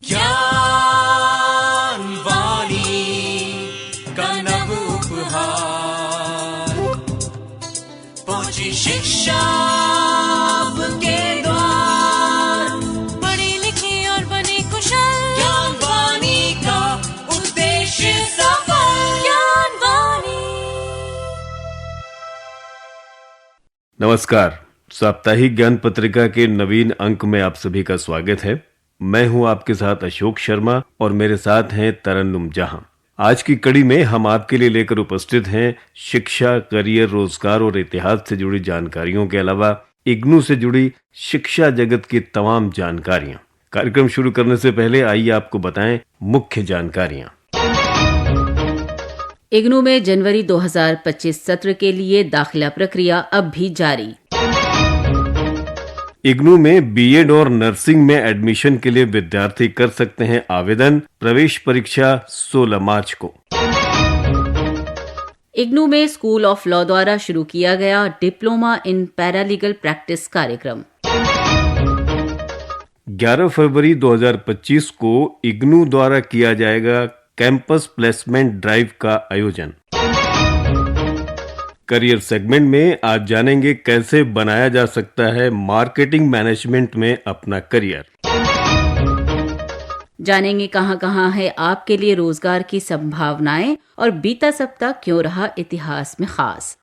ज्ञान वाणी का नव उपहार, पहुंची शिक्षा के द्वार, पढ़ी लिखी और बनी कुशल, ज्ञान वाणी का उद्देश्य सफल। ज्ञान वाणी। नमस्कार, साप्ताहिक ज्ञान पत्रिका के नवीन अंक में आप सभी का स्वागत है। मैं हूं आपके साथ अशोक शर्मा और मेरे साथ हैं तरन्नुम जहां। आज की कड़ी में हम आपके लिए लेकर उपस्थित हैं शिक्षा, करियर, रोजगार और इतिहास से जुड़ी जानकारियों के अलावा इग्नू से जुड़ी शिक्षा जगत की तमाम जानकारियां। कार्यक्रम शुरू करने से पहले आइए आपको बताएं मुख्य जानकारियां। इग्नू में जनवरी 2025 सत्र के लिए दाखिला प्रक्रिया अब भी जारी। इग्नू में बीएड और नर्सिंग में एडमिशन के लिए विद्यार्थी कर सकते हैं आवेदन। प्रवेश परीक्षा 16 मार्च को। इग्नू में स्कूल ऑफ लॉ द्वारा शुरू किया गया डिप्लोमा इन पैरालीगल प्रैक्टिस कार्यक्रम। 11 फरवरी 2025 को इग्नू द्वारा किया जाएगा कैंपस प्लेसमेंट ड्राइव का आयोजन। करियर सेगमेंट में आज जानेंगे कैसे बनाया जा सकता है मार्केटिंग मैनेजमेंट में अपना करियर। जानेंगे कहां-कहां है आपके लिए रोजगार की संभावनाएं और बीता सप्ताह क्यों रहा इतिहास में खास।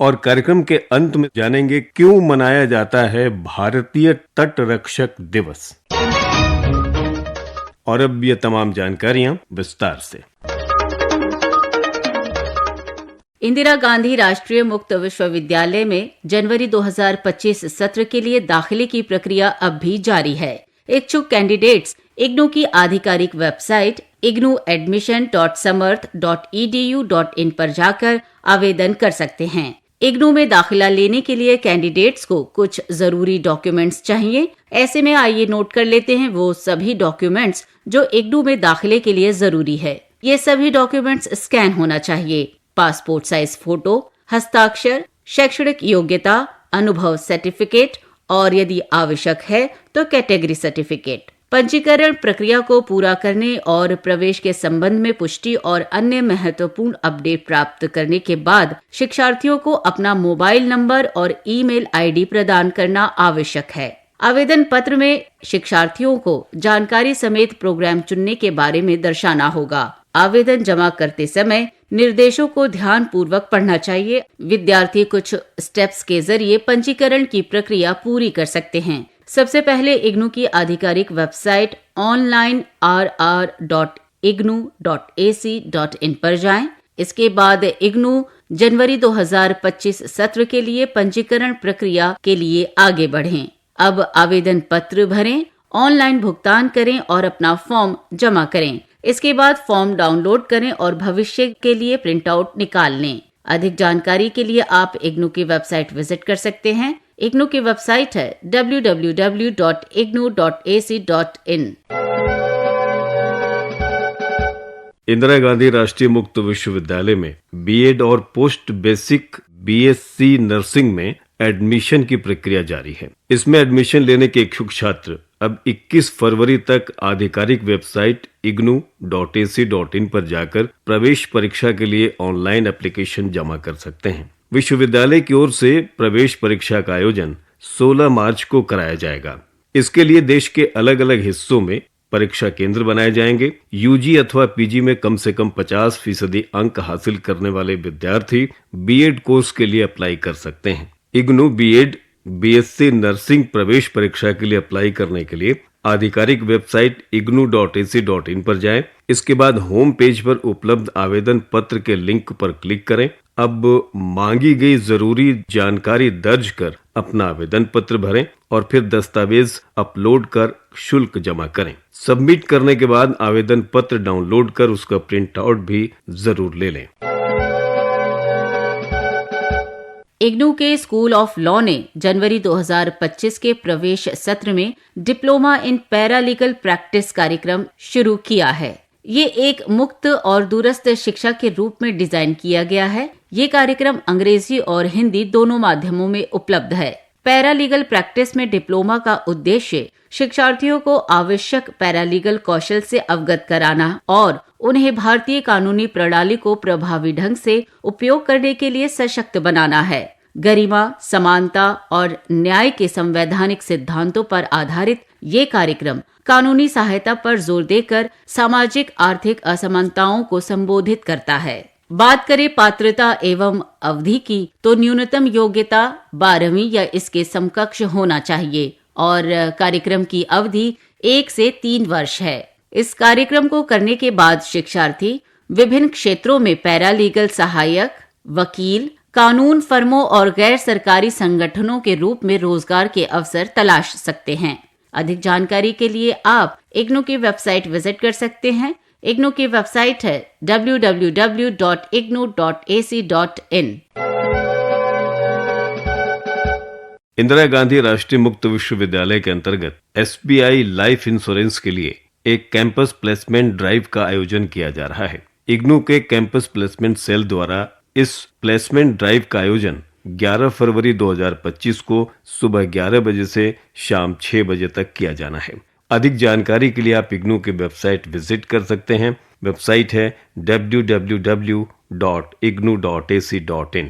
और कार्यक्रम के अंत में जानेंगे क्यों मनाया जाता है भारतीय तट रक्षक दिवस। और अब ये तमाम जानकारियां विस्तार से। इंदिरा गांधी राष्ट्रीय मुक्त विश्वविद्यालय में जनवरी 2025 सत्र के लिए दाखिले की प्रक्रिया अब भी जारी है। इच्छुक कैंडिडेट्स इग्नू की आधिकारिक वेबसाइट ignuadmission.samarth.edu.in पर जाकर आवेदन कर सकते हैं। इग्नू में दाखिला लेने के लिए कैंडिडेट्स को कुछ जरूरी डॉक्यूमेंट्स चाहिए। ऐसे में आइए नोट कर लेते हैं वो सभी डॉक्यूमेंट्स जो इग्नू में दाखिले के लिए जरूरी है। ये सभी डॉक्यूमेंट्स स्कैन होना चाहिए। पासपोर्ट साइज फोटो, हस्ताक्षर, शैक्षणिक योग्यता, अनुभव सर्टिफिकेट और यदि आवश्यक है तो कैटेगरी सर्टिफिकेट। पंजीकरण प्रक्रिया को पूरा करने और प्रवेश के संबंध में पुष्टि और अन्य महत्वपूर्ण अपडेट प्राप्त करने के बाद शिक्षार्थियों को अपना मोबाइल नंबर और ईमेल आईडी प्रदान करना आवश्यक है। आवेदन पत्र में शिक्षार्थियों को जानकारी समेत प्रोग्राम चुनने के बारे में दर्शाना होगा। आवेदन जमा करते समय निर्देशों को ध्यान पूर्वक पढ़ना चाहिए। विद्यार्थी कुछ स्टेप्स के जरिए पंजीकरण की प्रक्रिया पूरी कर सकते हैं। सबसे पहले इग्नू की आधिकारिक वेबसाइट onlinr.ignu.ac.in पर जाएं। इसके बाद इग्नू जनवरी 2025 सत्र के लिए पंजीकरण प्रक्रिया के लिए आगे बढ़ें। अब आवेदन पत्र भरें, ऑनलाइन भुगतान करें और अपना फॉर्म जमा करें। इसके बाद फॉर्म डाउनलोड करें और भविष्य के लिए प्रिंट आउट निकाल लें। अधिक जानकारी के लिए आप इग्नू की वेबसाइट विजिट कर सकते हैं। इग्नू की वेबसाइट है www.ignu.ac.in। इंदिरा गांधी राष्ट्रीय मुक्त विश्वविद्यालय में बीएड और पोस्ट बेसिक बीएससी नर्सिंग में एडमिशन की प्रक्रिया जारी है। इसमें एडमिशन लेने के इच्छुक छात्र अब 21 फरवरी तक आधिकारिक वेबसाइट ignu.ac.in पर जाकर प्रवेश परीक्षा के लिए ऑनलाइन एप्लीकेशन जमा कर सकते हैं। विश्वविद्यालय की ओर से प्रवेश परीक्षा का आयोजन 16 मार्च को कराया जाएगा। इसके लिए देश के अलग अलग हिस्सों में परीक्षा केंद्र बनाए जाएंगे। यूजी अथवा पीजी में कम से कम 50% अंक हासिल करने वाले विद्यार्थी बीएड कोर्स के लिए अप्लाई कर सकते हैं। इग्नू बीएड बीएससी नर्सिंग प्रवेश परीक्षा के लिए अप्लाई करने के लिए आधिकारिक वेबसाइट ignu.ac.in पर जाएं। इसके बाद होम पेज पर उपलब्ध आवेदन पत्र के लिंक पर क्लिक करें। अब मांगी गई जरूरी जानकारी दर्ज कर अपना आवेदन पत्र भरें और फिर दस्तावेज अपलोड कर शुल्क जमा करें। सबमिट करने के बाद आवेदन पत्र डाउनलोड कर उसका प्रिंट आउट भी जरूर ले लें। इग्नू के स्कूल ऑफ लॉ ने जनवरी 2025 के प्रवेश सत्र में डिप्लोमा इन पैरालीगल प्रैक्टिस कार्यक्रम शुरू किया है। ये एक मुक्त और दूरस्थ शिक्षा के रूप में डिजाइन किया गया है। ये कार्यक्रम अंग्रेजी और हिंदी दोनों माध्यमों में उपलब्ध है। पैरालीगल प्रैक्टिस में डिप्लोमा का उद्देश्य शिक्षार्थियों को आवश्यक पैरालीगल कौशल से अवगत कराना और उन्हें भारतीय कानूनी प्रणाली को प्रभावी ढंग से उपयोग करने के लिए सशक्त बनाना है। गरिमा, समानता और न्याय के संवैधानिक सिद्धांतों पर आधारित ये कार्यक्रम कानूनी सहायता पर जोर देकर सामाजिक आर्थिक असमानताओं को संबोधित करता है। बात करें पात्रता एवं अवधि की, तो न्यूनतम योग्यता 12वीं या इसके समकक्ष होना चाहिए और कार्यक्रम की अवधि 1 से 3 वर्ष है। इस कार्यक्रम को करने के बाद शिक्षार्थी विभिन्न क्षेत्रों में पैरालीगल सहायक, वकील, कानून फर्मों और गैर सरकारी संगठनों के रूप में रोजगार के अवसर तलाश सकते हैं। अधिक जानकारी के लिए आप इग्नू की वेबसाइट विजिट कर सकते हैं। इग्नू की वेबसाइट है www.ignu.ac.in। इंदिरा गांधी राष्ट्रीय मुक्त विश्वविद्यालय के अंतर्गत SBI लाइफ इंश्योरेंस के लिए एक कैंपस प्लेसमेंट ड्राइव का आयोजन किया जा रहा है। इग्नू के कैंपस प्लेसमेंट सेल द्वारा इस प्लेसमेंट ड्राइव का आयोजन 11 फरवरी 2025 को सुबह 11 बजे से शाम 6 बजे तक किया जाना है। अधिक जानकारी के लिए आप इग्नू की वेबसाइट विजिट कर सकते हैं। वेबसाइट है www.ignu.ac.in।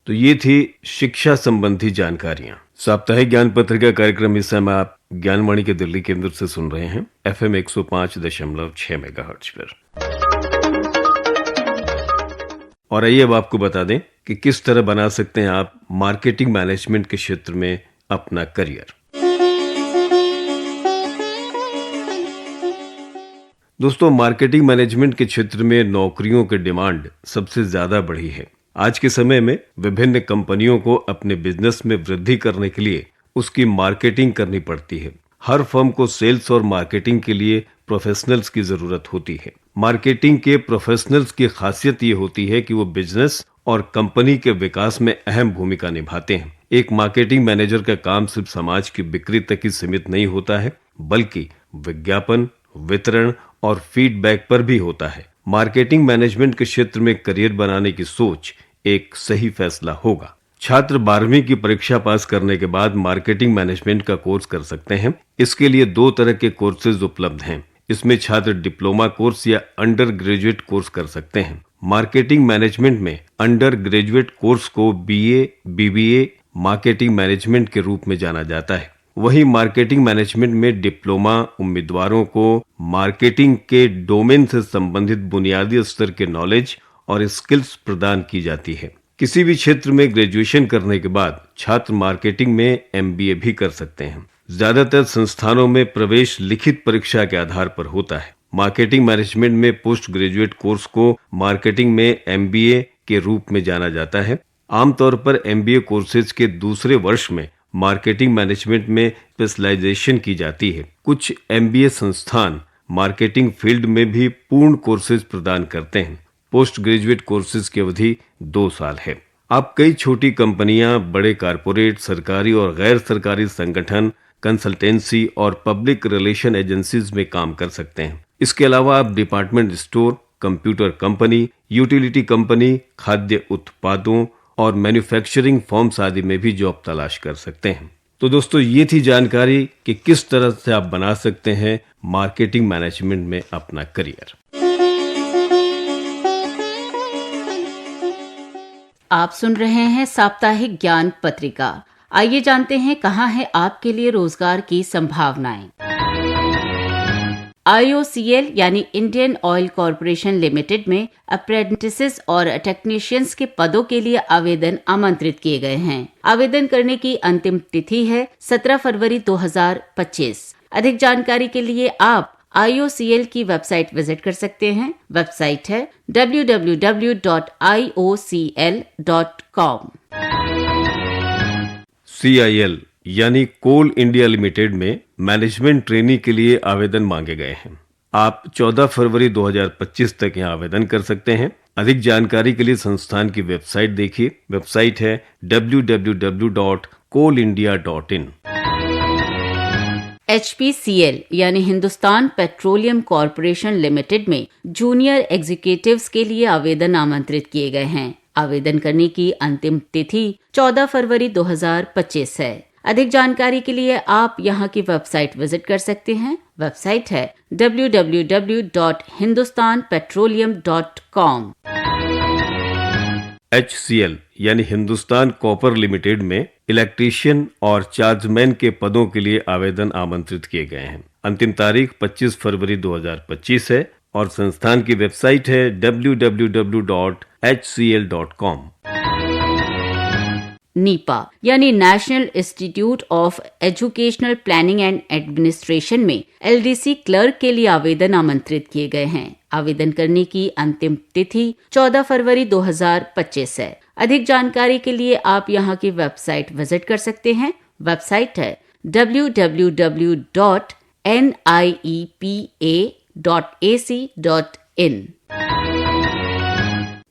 तो ये थी शिक्षा संबंधी जानकारियां। साप्ताहिक ज्ञान पत्रिका कार्यक्रम इस समय आप ज्ञानवाणी के दिल्ली केंद्र से सुन रहे हैं FM 105.6 मेगाहर्ट्ज पर। और आइए अब आपको बता दें कि किस तरह बना सकते हैं आप मार्केटिंग मैनेजमेंट के क्षेत्र में अपना करियर। दोस्तों, मार्केटिंग मैनेजमेंट के क्षेत्र में नौकरियों की डिमांड सबसे ज्यादा बढ़ी है। आज के समय में विभिन्न कंपनियों को अपने बिजनेस में वृद्धि करने के लिए उसकी मार्केटिंग करनी पड़ती है। हर फर्म को सेल्स और मार्केटिंग के लिए प्रोफेशनल्स की जरूरत होती है। मार्केटिंग के प्रोफेशनल्स की खासियत ये होती है कि वो बिजनेस और कंपनी के विकास में अहम भूमिका निभाते हैं। एक मार्केटिंग मैनेजर का काम सिर्फ समाज की बिक्री तक ही सीमित नहीं होता है, बल्कि विज्ञापन, वितरण और फीडबैक पर भी होता है। मार्केटिंग मैनेजमेंट के क्षेत्र में करियर बनाने की सोच एक सही फैसला होगा। छात्र 12वीं की परीक्षा पास करने के बाद मार्केटिंग मैनेजमेंट का कोर्स कर सकते हैं। इसके लिए 2 तरह के कोर्सेज उपलब्ध हैं। इसमें छात्र डिप्लोमा कोर्स या अंडर ग्रेजुएट कोर्स कर सकते हैं। मार्केटिंग मैनेजमेंट में अंडर ग्रेजुएट कोर्स को BA, BBA मार्केटिंग मैनेजमेंट के रूप में जाना जाता है। वहीं मार्केटिंग मैनेजमेंट में डिप्लोमा उम्मीदवारों को मार्केटिंग के डोमेन से संबंधित बुनियादी स्तर के नॉलेज और स्किल्स प्रदान की जाती है। किसी भी क्षेत्र में ग्रेजुएशन करने के बाद छात्र मार्केटिंग में MBA भी कर सकते हैं। ज्यादातर संस्थानों में प्रवेश लिखित परीक्षा के आधार पर होता है। मार्केटिंग मैनेजमेंट में पोस्ट ग्रेजुएट कोर्स को मार्केटिंग में MBA के रूप में जाना जाता है। आमतौर पर MBA कोर्सेज के दूसरे वर्ष में मार्केटिंग मैनेजमेंट में स्पेशलाइजेशन की जाती है। कुछ MBA संस्थान मार्केटिंग फील्ड में भी पूर्ण कोर्सेज प्रदान करते हैं। पोस्ट ग्रेजुएट कोर्सेज की अवधि 2 साल है। आप कई छोटी कंपनियां, बड़े कारपोरेट, सरकारी और गैर सरकारी संगठन, कंसल्टेंसी और पब्लिक रिलेशन एजेंसीज में काम कर सकते हैं। इसके अलावा आप department store, computer company, utility company, खाद्य उत्पादों और मैन्युफैक्चरिंग फर्म्स आदि में भी जॉब तलाश कर सकते हैं। तो दोस्तों, ये थी जानकारी कि किस तरह से आप बना सकते हैं मार्केटिंग मैनेजमेंट में अपना करियर। आप सुन रहे हैं साप्ताहिक ज्ञान पत्रिका। आइए जानते हैं कहाँ है आपके लिए रोजगार की संभावनाएं। IOCL यानी इंडियन ऑयल कॉरपोरेशन लिमिटेड में अप्रेंटिसेस और टेक्नीशियंस के पदों के लिए आवेदन आमंत्रित किए गए हैं। आवेदन करने की अंतिम तिथि है 17 फरवरी 2025। अधिक जानकारी के लिए आप IOCL की वेबसाइट विजिट कर सकते हैं। वेबसाइट है www.iocl.com। CIL यानी कोल इंडिया लिमिटेड में मैनेजमेंट ट्रेनी के लिए आवेदन मांगे गए हैं। आप 14 फरवरी 2025 तक यहां आवेदन कर सकते हैं। अधिक जानकारी के लिए संस्थान की वेबसाइट देखिए। वेबसाइट है www.coalindia.in। HPCL यानी हिंदुस्तान पेट्रोलियम कॉरपोरेशन लिमिटेड में जूनियर एग्जीक्यूटिव्स के लिए आवेदन आमंत्रित किए गए हैं। आवेदन करने की अंतिम तिथि 14 फरवरी 2025 है। अधिक जानकारी के लिए आप यहाँ की वेबसाइट विजिट कर सकते हैं। वेबसाइट है www.hindustanpetroleum.com। HCL यानी हिंदुस्तान कॉपर लिमिटेड में इलेक्ट्रीशियन और चार्जमैन के पदों के लिए आवेदन आमंत्रित किए गए हैं। अंतिम तारीख 25 फरवरी 2025 है और संस्थान की वेबसाइट है www.hcl.com। नीपा यानी national institute of educational planning and administration में LDC क्लर्क के लिए आवेदन आमंत्रित किए गए हैं। आवेदन करने की अंतिम तिथि 14 फरवरी 2025 है। अधिक जानकारी के लिए आप यहाँ की वेबसाइट विजिट कर सकते हैं। वेबसाइट है www.niepa.ac.in।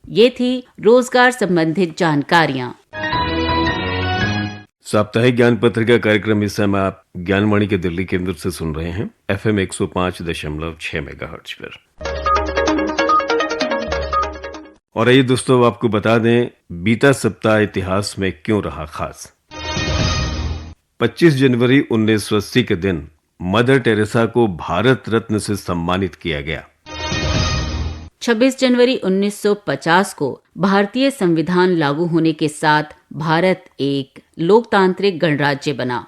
ये थी रोजगार संबंधित जानकारियाँ। साप्ताहिक ज्ञान पत्रिका कार्यक्रम इस समय आप ज्ञानवाणी के दिल्ली केंद्र से सुन रहे हैं FM 105.6 मेगाहर्ट्ज पर। और आइए दोस्तों, आपको बता दें बीता सप्ताह इतिहास में क्यों रहा खास। 25 जनवरी 1980 के दिन मदर टेरेसा को भारत रत्न से सम्मानित किया गया। 26 जनवरी 1950 को भारतीय संविधान लागू होने के साथ भारत एक लोकतांत्रिक गणराज्य बना।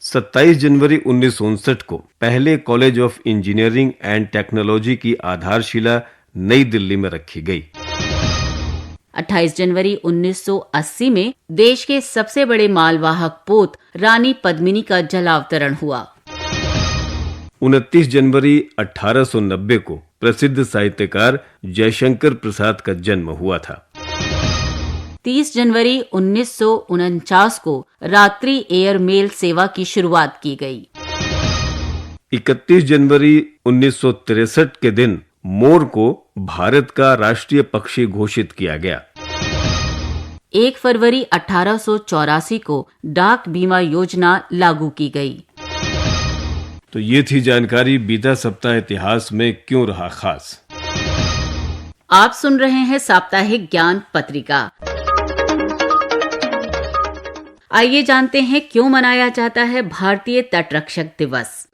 27 जनवरी 1959 को पहले college of engineering and technology की आधारशिला नई दिल्ली में रखी गई। 28 जनवरी 1980 में देश के सबसे बड़े मालवाहक पोत रानी पद्मिनी का जलावतरण हुआ। 29 जनवरी 1890 को प्रसिद्ध साहित्यकार जयशंकर प्रसाद का जन्म हुआ था। 30 जनवरी 1949 को रात्रि एयर मेल सेवा की शुरुआत की गई। 31 जनवरी 1963 के दिन मोर को भारत का राष्ट्रीय पक्षी घोषित किया गया। 1 फरवरी 1884 को डाक बीमा योजना लागू की गई। तो ये थी जानकारी बीता सप्ताह इतिहास में क्यों रहा खास। आप सुन रहे हैं साप्ताहिक ज्ञान पत्रिका। आइए जानते हैं क्यों मनाया जाता है भारतीय तटरक्षक दिवस।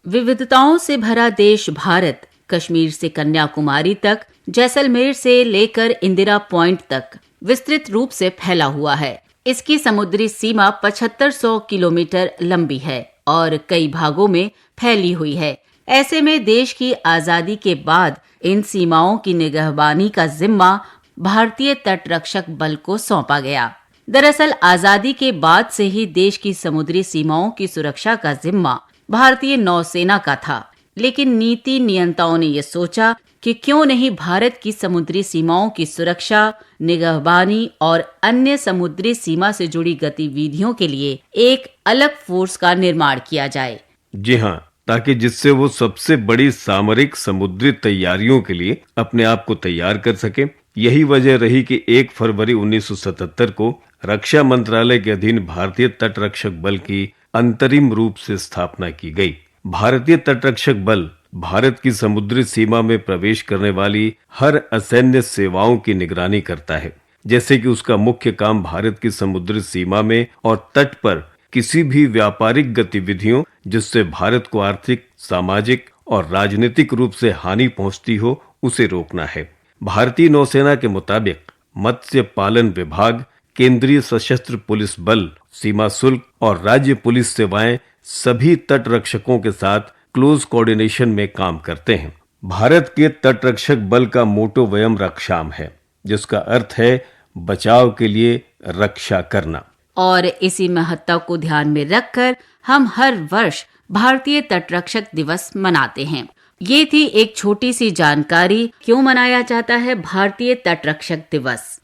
विविधताओं से भरा देश भारत कश्मीर से कन्याकुमारी तक, जैसलमेर से लेकर इंदिरा पॉइंट तक विस्तृत रूप से फैला हुआ है। इसकी समुद्री सीमा 7500 किलोमीटर लंबी है और कई भागों में फैली हुई है। ऐसे में देश की आजादी के बाद इन सीमाओं की निगहबानी का जिम्मा भारतीय तटरक्षक बल को सौंपा गया। दरअसल आजादी के बाद से ही देश की समुद्री सीमाओं की सुरक्षा का जिम्मा भारतीय नौसेना का था, लेकिन नीति नियंताओं ने ये सोचा कि क्यों नहीं भारत की समुद्री सीमाओं की सुरक्षा, निगहबानी और अन्य समुद्री सीमा से जुड़ी गतिविधियों के लिए एक अलग फोर्स का निर्माण किया जाए। जी हाँ, ताकि जिससे वो सबसे बड़ी सामरिक समुद्री तैयारियों के लिए अपने आप को तैयार कर सके। यही वजह रही कि 1 फरवरी 1977 को रक्षा मंत्रालय के अधीन भारतीय तटरक्षक बल की अंतरिम रूप से स्थापना की गई। भारतीय तटरक्षक बल भारत की समुद्री सीमा में प्रवेश करने वाली हर असैन्य सेवाओं की निगरानी करता है, जैसे कि उसका मुख्य काम भारत की समुद्री सीमा में और तट पर किसी भी व्यापारिक गतिविधियों जिससे भारत को आर्थिक, सामाजिक और राजनीतिक रूप से हानि पहुंचती हो, उसे रोकना है। भारतीय नौसेना के मुताबिक मत्स्य पालन विभाग, केंद्रीय सशस्त्र पुलिस बल, सीमा शुल्क और राज्य पुलिस सेवाएं सभी तट रक्षकों के साथ क्लोज कोऑर्डिनेशन में काम करते हैं। भारत के तटरक्षक बल का मोटो वयम रक्षाम है, जिसका अर्थ है बचाव के लिए रक्षा करना। और इसी महत्ता को ध्यान में रखकर हम हर वर्ष भारतीय तटरक्षक दिवस मनाते हैं। ये थी एक छोटी सी जानकारी क्यों मनाया जाता है भारतीय तटरक्षक दिवस।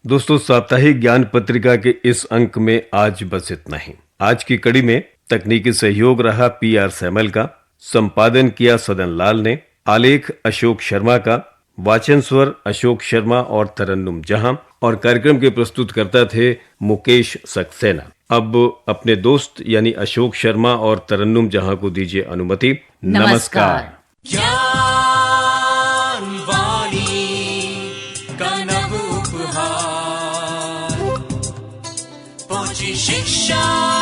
दोस्तों, साप्ताहिक ज्ञान पत्रिका के इस अंक में आज बस इतना ही। आज की कड़ी में तकनीकी सहयोग रहा PR सैमल का, संपादन किया सदन लाल ने, आलेख अशोक शर्मा का, वाचन स्वर अशोक शर्मा और तरन्नुम जहां और कार्यक्रम के प्रस्तुतकर्ता थे मुकेश सक्सेना। अब अपने दोस्त यानी अशोक शर्मा और तरन्नुम जहां को दीजिए अनुमति। नमस्कार। ज्ञान वाणी का नव उपहार, पहुंची शिक्षा